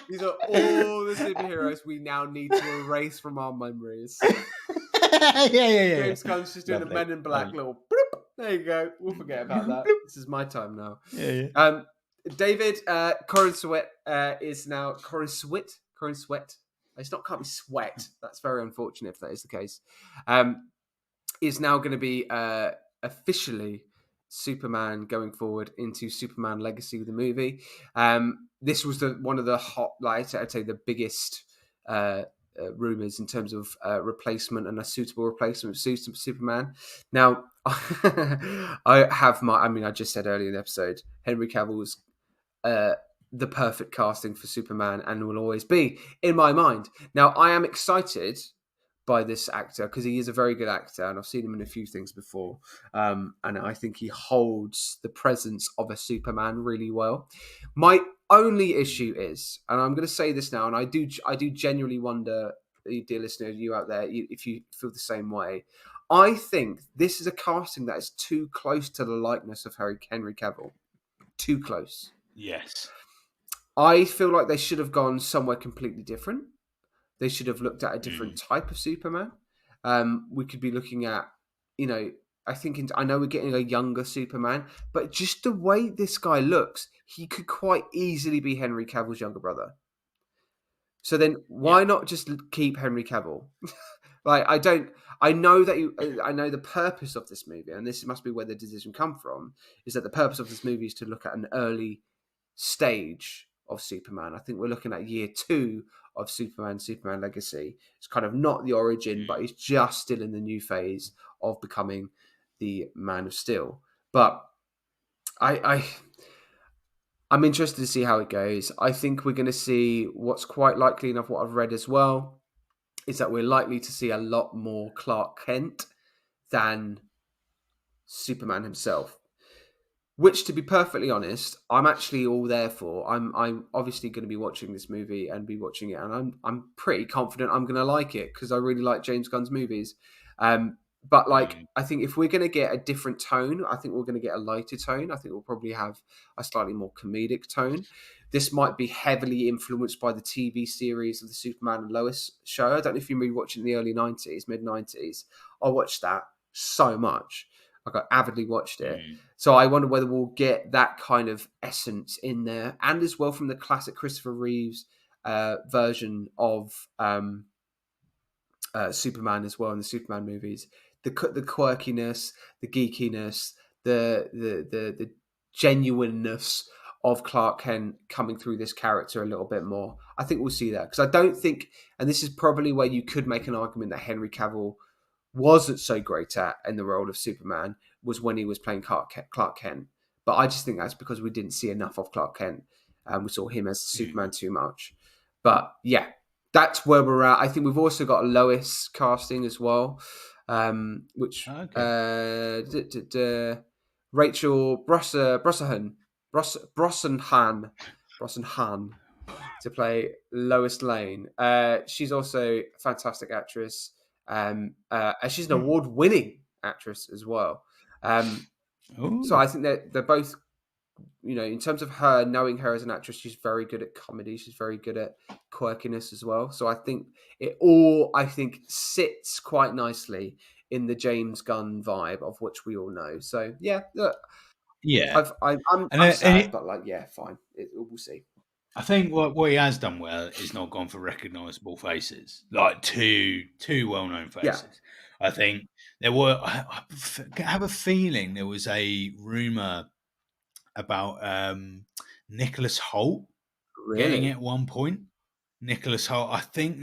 These are all the superheroes we now need to erase from our memories. Yeah. James Gunn's just doing the Men in Black little bloop. There you go. We'll forget about that. This is my time now. Yeah. David Corin Sweat is now Corin Sweat. Corin Sweat. It's not can't be sweat. That's very unfortunate if that is the case. Is now going to be officially Superman going forward into Superman Legacy, the movie. This was one of the hot, like I'd say, the biggest rumors in terms of replacement and a suitable replacement of Superman. Now, I just said earlier in the episode, Henry Cavill's the perfect casting for Superman and will always be in my mind. Now, I am excited by this actor because he is a very good actor and I've seen him in a few things before. And I think he holds the presence of a Superman really well. My only issue is, and I'm going to say this now, and I do genuinely wonder, dear listener, you out there, if you feel the same way. I think this is a casting that is too close to the likeness of Henry Cavill. Too close. Yes. I feel like they should have gone somewhere completely different. They should have looked at a different type of Superman. We could be looking at, I know we're getting a younger Superman, but just the way this guy looks, he could quite easily be Henry Cavill's younger brother. So then why not just keep Henry Cavill? I know the purpose of this movie, and this must be where the decision come from, is that the purpose of this movie is to look at an early stage of Superman. I think we're looking at year 2 of Superman Legacy. It's kind of not the origin, but he's just still in the new phase of becoming the Man of Steel. But I'm interested to see how it goes. I think we're going to see what's quite likely enough, what I've read as well, is that we're likely to see a lot more Clark Kent than Superman himself. Which, to be perfectly honest, I'm actually all there for. I'm obviously going to be watching this movie and be watching it, and I'm pretty confident I'm going to like it because I really like James Gunn's movies. But I think if we're going to get a different tone, I think we're going to get a lighter tone. I think we'll probably have a slightly more comedic tone. This might be heavily influenced by the TV series of the Superman and Lois show. I don't know if you remember watching in the early 90s, mid 90s. I watched that so much. I avidly watched it. So I wonder whether we'll get that kind of essence in there, and as well from the classic Christopher Reeves version of Superman as well in the Superman movies. The quirkiness, the geekiness, the genuineness of Clark Kent coming through this character a little bit more. I think we'll see that because I don't think, and this is probably where you could make an argument that Henry Cavill wasn't so great at in the role of Superman was when he was playing Clark Kent. But I just think that's because we didn't see enough of Clark Kent and we saw him as Superman too much. But yeah, that's where we're at. I think we've also got a Lois casting as well, which Rachel Brosnahan to play Lois Lane. She's also a fantastic actress. She's an award-winning actress as well. So I think they're both, in terms of her, knowing her as an actress, she's very good at comedy. She's very good at quirkiness as well. So I think it all, sits quite nicely in the James Gunn vibe of which we all know. So yeah, look, I'm sad, but fine. We'll see. I think what he has done well is not gone for recognisable faces, like two well-known faces. Yeah. I think there were. I have a feeling there was a rumor about Nicholas Hoult getting it at one point. Nicholas Hoult. I think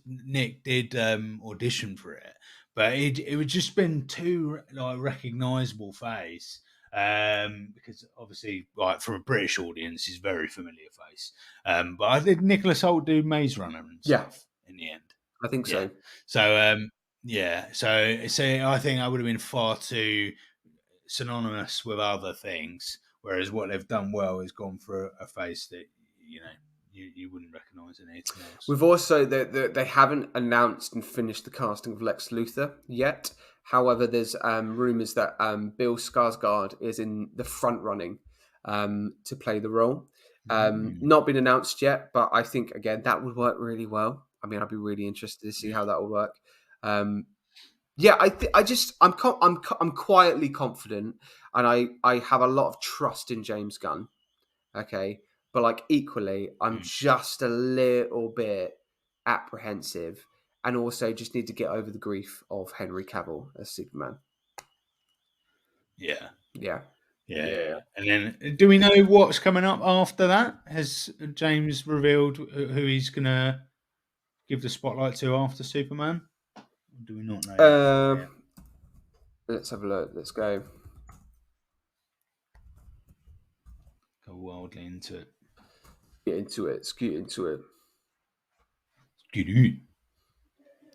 Nick did audition for it, but it would just been too recognisable face. Because obviously, for a British audience, he's a very familiar face. But I did Nicholas Hoult do Maze Runner and stuff in the end. I think so. So so I think I would have been far too synonymous with other things. Whereas what they've done well is gone for a face that you wouldn't recognise in anything else. We've also they haven't announced and finished the casting of Lex Luthor yet. However, there's rumours that Bill Skarsgård is in the front running to play the role. Not been announced yet, but I think again that would work really well. I mean, I'd be really interested to see how that will work. I'm quietly confident, and I have a lot of trust in James Gunn Okay, but like equally, I'm just a little bit apprehensive, and also just need to get over the grief of Henry Cavill as Superman. Yeah. Yeah. Yeah. And then, do we know what's coming up after that? Has James revealed who he's going to give the spotlight to after Superman? Or do we not know Uh, yet? let's have a look. Let's go. Go wildly into it. Get into it. Let's get into it. Get it.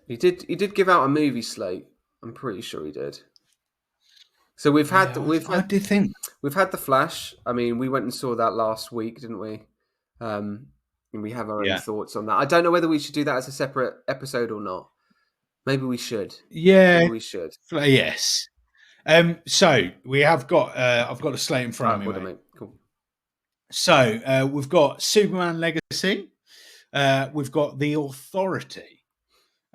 He did. He did give out a movie slate. I'm pretty sure he did. So Yeah, I did think. we've had the Flash. I mean, we went and saw that last week, didn't we? And we have our own Yeah. thoughts on that. I don't know whether we should do that as a separate episode or not. Maybe we should. Yeah. Maybe we should. Yes. So we have got. I've got a slate in front of me, Well mate. done, mate. Cool. So we've got Superman Legacy. We've got The Authority.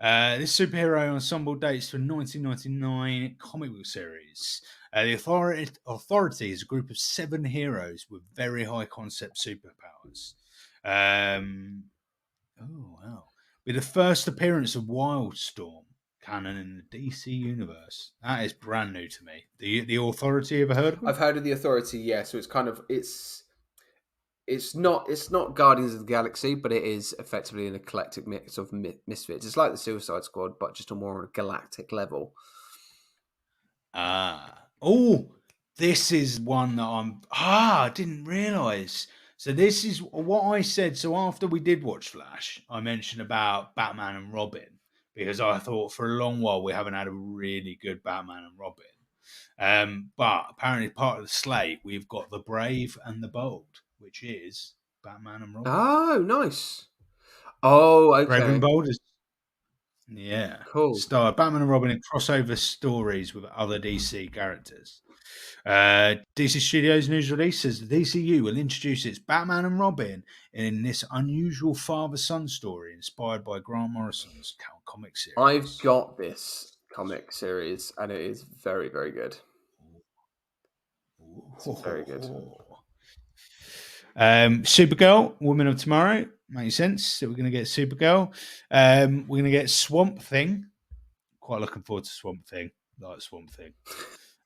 This superhero ensemble dates from 1999 comic book series. The Authority is a group of 7 heroes with very high concept superpowers. Oh, wow. Be the first appearance of Wildstorm canon in the DC universe. That is brand new to me. The Authority, ever heard of them? I've heard of the Authority. Yeah, so it's kind of it's not Guardians of the Galaxy, but it is effectively an eclectic mix of misfits. It's like the Suicide Squad, but just on more on a galactic level. Oh, this is one that I didn't realise. So this is what I said. So after we did watch Flash, I mentioned about Batman and Robin because I thought for a long while we haven't had a really good Batman and Robin. But apparently part of the slate we've got the Brave and the Bold, which is Batman and Robin. Oh, nice. Oh, Brave and okay. Bold is Cool. star Batman and Robin in crossover stories with other DC characters. DC Studios news release says the DCU will introduce its Batman and Robin in this unusual father-son story inspired by Grant Morrison's comic series. I've got this comic series, and it is very, very good. It's very good. Supergirl, Woman of Tomorrow, makes sense. So we're going to get Supergirl. We're going to get Swamp Thing. Quite looking forward to Swamp Thing. Like Swamp Thing.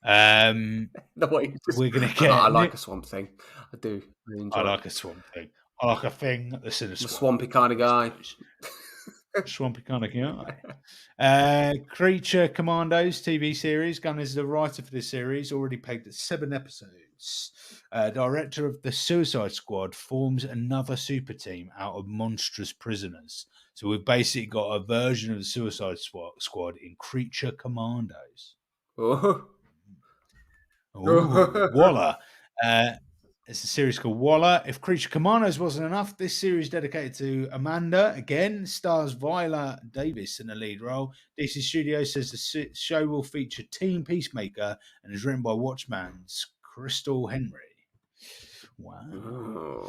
We're going to get. I like a Swamp Thing. I do. I like a Swamp Thing. I like a thing that's in a swamp. Swampy kind of guy. Swampy kind of guy. Creature Commandos TV series. Gunn is the writer for this series, already pegged at 7 episodes. Director of the Suicide Squad forms another super team out of monstrous prisoners. So we've basically got a version of the Suicide Squad in Creature Commandos. Oh. Waller. It's a series called Waller. If Creature Commandos wasn't enough, this series dedicated to Amanda, again, stars Viola Davis in the lead role. DC Studios says the show will feature Team Peacemaker and is written by Watchman's Crystal Henry. Wow.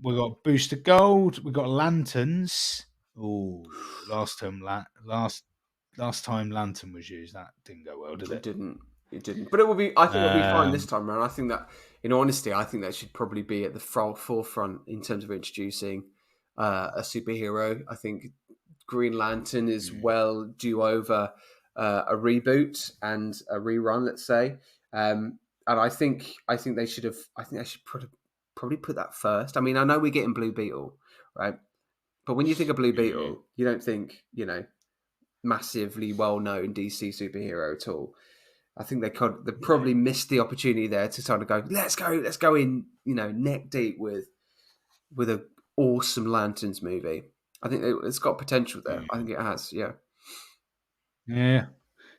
We got Booster Gold. We got Lanterns. Oh, last time Lantern was used, that didn't go well, did it? It didn't. But it will be. I think it'll be fine this time around. I think that, in honesty, I think that should probably be at the forefront in terms of introducing a superhero. I think Green Lantern is well due over a reboot and a rerun, let's say. And I think they should have. I think they should probably put that first. I mean, I know we're getting Blue Beetle, right? But when you think of Blue Beetle, you don't think massively well known DC superhero at all. I think they probably missed the opportunity there to sort of go, let's go in, neck deep with an awesome Lanterns movie. I think it's got potential there. I think it has, yeah. Yeah.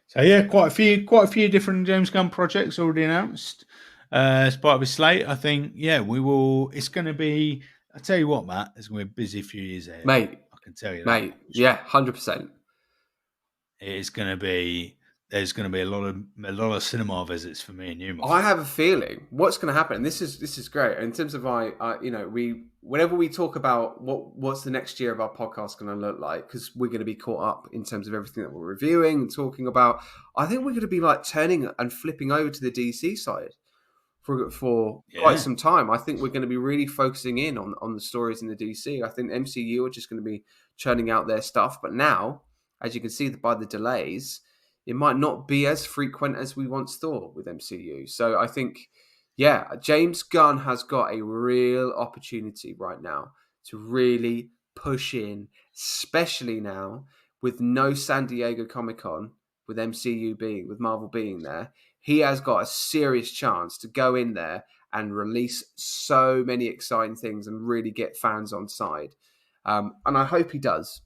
So yeah, quite a few different James Gunn projects already announced as part of his slate. I think, we will. It's going to be. I tell you what, Matt, it's going to be a busy few years ahead, mate. I can tell you that, mate. Yeah, 100%. It's going to be. There's going to be a lot of cinema visits for me and you. I have a feeling what's going to happen. This is great in terms of whenever we talk about what's the next year of our podcast going to look like, because we're going to be caught up in terms of everything that we're reviewing and talking about. I think we're going to be like turning and flipping over to the DC side for quite Yeah. some time. I think we're going to be really focusing in on the stories in the DC. I think MCU are just going to be churning out their stuff, but now, as you can see by the delays, it might not be as frequent as we once thought with MCU. So I think, yeah, James Gunn has got a real opportunity right now to really push in, especially now with no San Diego Comic Con, with Marvel being there. He has got a serious chance to go in there and release so many exciting things and really get fans on side. And I hope he does.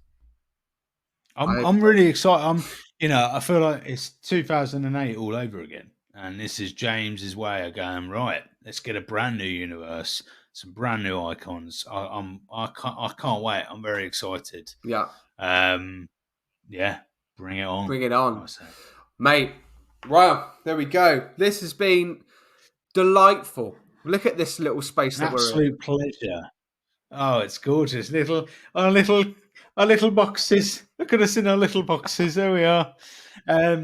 I hope he I'm does. really excited. I feel like it's 2008 all over again, and this is James's way of going right. Let's get a brand new universe, some brand new icons. I can't wait. I'm very excited. Yeah, Um, yeah, bring it on. bring it on, I say mate. Well, there we go. This has been delightful. Look at this little space an that we're in. absolute pleasure. Oh, it's gorgeous. Our little, our little boxes. Look at us in our little boxes. There we are.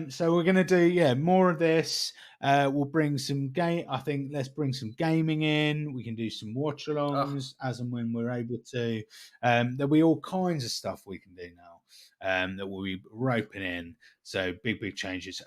So we're gonna do more of this. We'll bring some game. I think let's bring some gaming in. We can do some watch Oh, alongs as and when we're able to. There'll be all kinds of stuff we can do now. That we'll be roping in. So big changes.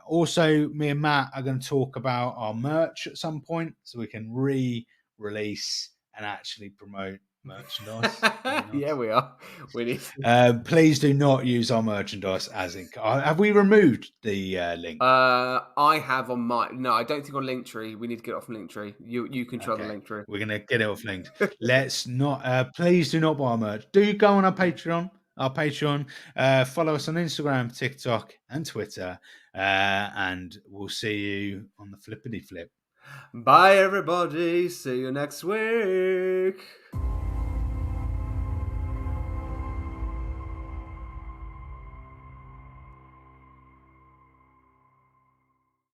Also, me and Matt are going to talk about our merch at some point, so we can re-release and actually promote merchandise. Very yeah, nice. we are. We need. Please do not use our merchandise as in. Have we removed the link? I have on my no. I don't think on Linktree. We need to get off Linktree. You control the Okay, Linktree. we're gonna get it off linked. Let's not. Please do not buy our merch. Do go on our Patreon. Our Patreon. Follow us on Instagram, TikTok, and Twitter. And we'll see you on the flippity flip. Bye, everybody. See you next week.